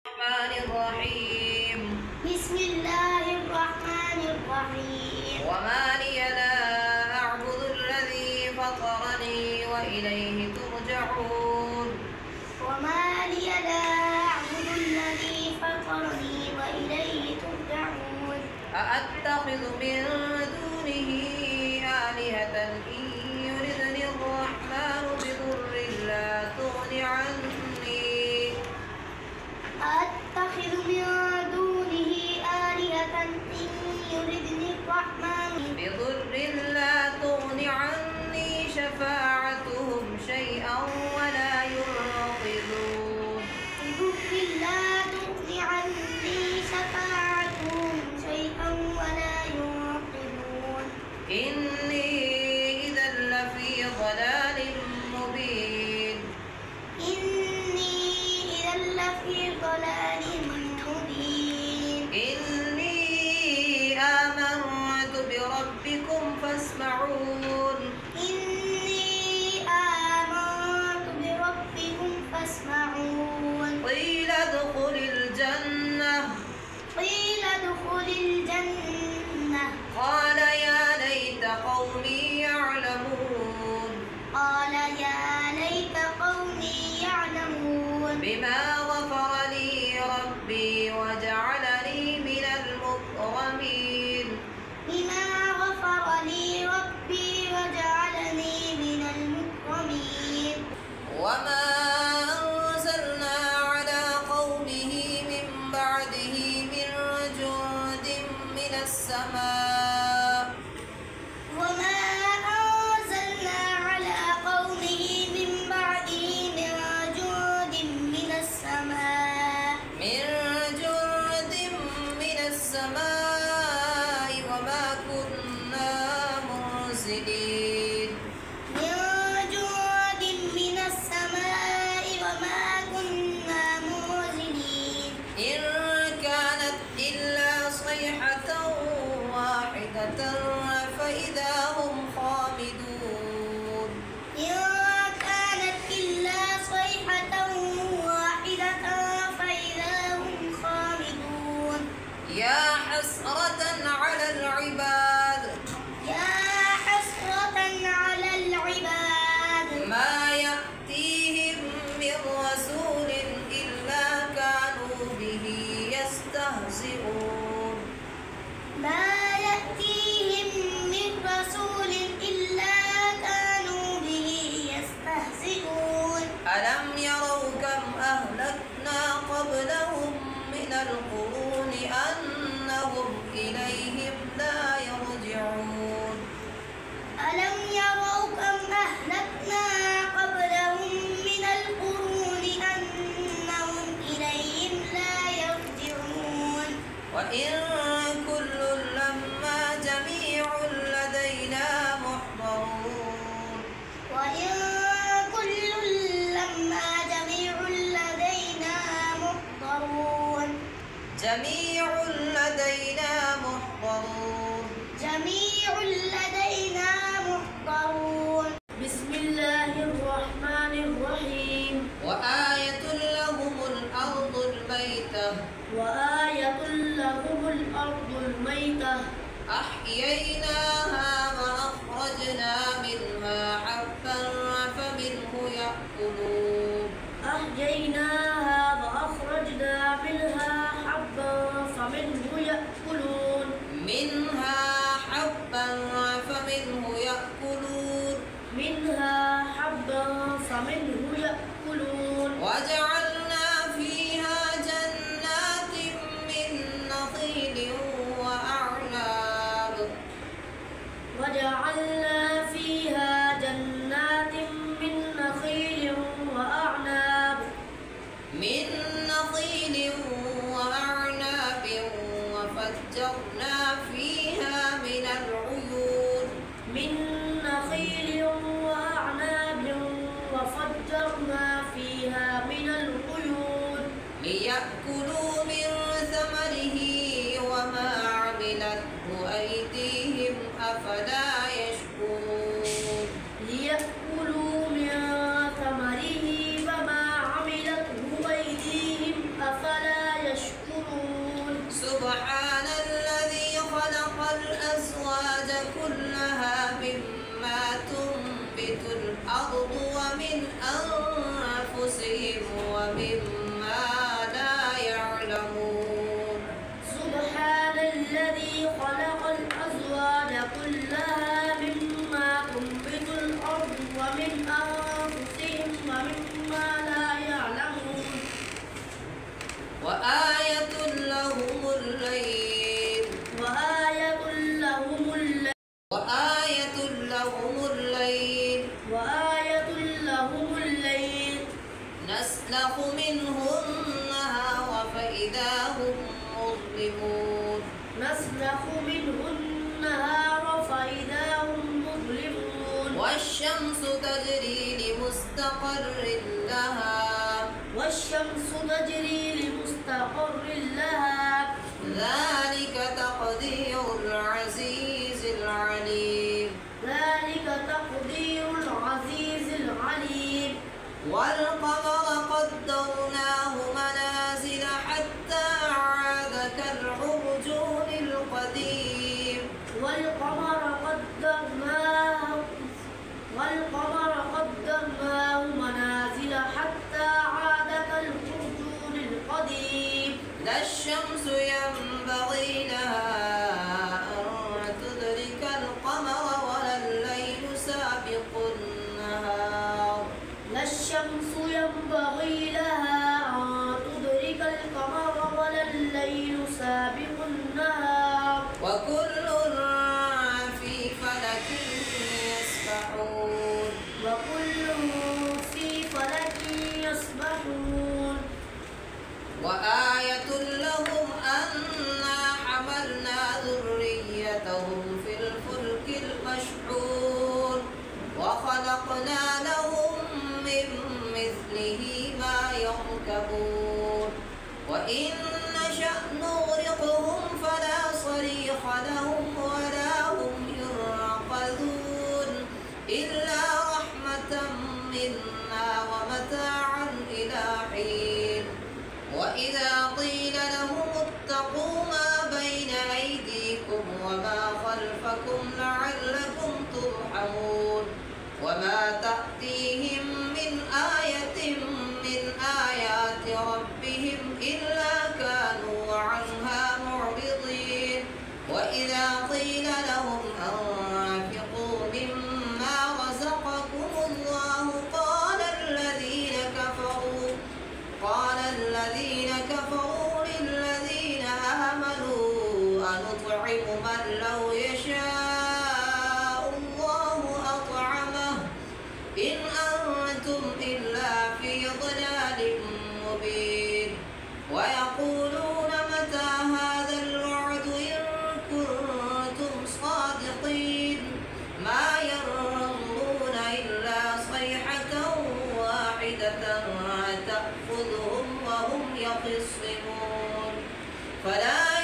الرحمن الرحيم. بسم الله الرحمن الرحيم. وما لي لا أعبد الذي فطرني وإليه ترجعون. وما لي لا أعبد الذي فطرني وإليه ترجعون. أأتخذ من دونه آلهة إن يردني الرحمن بضر لا تغن عني أتخذ من دونه آلهة إن يردني الرحمن بضر لا تغن عني شفاعتهم شيئا ولا ينقذون. بضر لا تغن عني شفاعتهم شيئا ولا ينقذون. إني إذا لفي ضلال مبين. إني إذا لفي ضلال مبين. إني آمنت بربكم فاسمعون. إني آمنت بربكم فاسمعون. قيل ادخل الجنة. قيل ادخل الجنة. قال يا ليت قومي يعلمون. قال يا ليت قومي يعلمون. بما غفر لي ربي وجعلني من المكرمين. بما غفر لي ربي وجعلني من المكرمين. وما أنزلنا على قومه من بعده من جند من السماء. وما أنزلنا على قومه من بعده من جند من السماء. من جند من السماء وما كنا منزلين. من جند من السماء وما كنا منزلين. إن كانت إلا صيحة واحدة فإذا هم خامدون. إن كانت إلا صيحة واحدة فإذا هم خامدون. يا حسرة على العباد يا حسرة على العباد ما يأتيهم من رسول إلا كانوا به يستهزئون. ما يأتيهم من رسول إلا كانوا به يستهزئون. ألم يروا كم أهلكنا قبلهم من القرون أنهم إليهم لا يرجعون. ألم يروا كم أهلكنا قبلهم من القرون أنهم إليهم لا يرجعون. وإن كل لما جميع لدينا محضرون. وإن كل لما جميع لدينا محضرون. جميع لدينا محضرون. جميع لدينا محضرون. بسم الله الرحمن الرحيم. وآية لهم الأرض الميتة. وآية لهم الأرض الميتة. أحييناها وأخرجنا منها حبا فمنه يأكلون. أحييناها وأخرجنا منها حبا فمنه يأكلون. منها حبا فمنه يأكلون. منها حبا فمنه يأكلون. وجعلنا فيها جنات من نخيل وأعناب. وجعلنا فيها جنات من نخيل وأعناب. من نخيل وأعناب وفجرنا فيها من العيون. من نخيل وأعناب وفجرنا فيها من العيون. ليأكلوا من ثمره وما عملته أيديهم أفلا يشكرون. ليأكلوا من ثمره وما عملته أيديهم أفلا وآية لهم الليل وآية لهم الليل وآية لهم الليل وآية لهم الليل نسلخ منه النهار فإذا هم مظلمون نسلخ منه النهار فإذا هم مظلمون والشمس تجري لمستقر لها والشمس تجري لمستقر لها ذلك تقدير العزيز العليم ذلك تقدير العزيز العليم والقمر قدرناه منازل حتى عاد كالعرجون القديم والقمر قدرناه منازل حتى عاد كالعرجون القديم لا الشمس ينبغي لها أن تدرك القمر ولا الليل سابق النهار لا الشمس ينبغي لها أن تدرك القمر ولا الليل سابق النهار وكل في فلك يسبحون وكل في فلك يسبحون وآية لهم أنا حملنا ذريتهم في الفلك المشحون وخلقنا لهم من مثله ما يركبون وإن نشأ نغرقهم فلا صريخ لهم ولا هم ينقذون إلا رحمة منا ومتاعا إلى حين وإذا قيل لهم اتقوا ما بين أيديكم وما خلفكم لعلكم ترحمون وما تأتيهم من آية من آيات ربهم إلا كانوا عنها معرضين وإذا قيل لهم أنفقوا مما رزقكم الله قال الذين كفروا للذين آمنوا أنطعم من لو يشاء الله أطعمه إن أنتم إلا في ضلال مبين ويقولون متى هذا الوعد إن كنتم صادقين ما ينظرون إلا صيحة واحدة تأخذهم وهم يخصمون فلا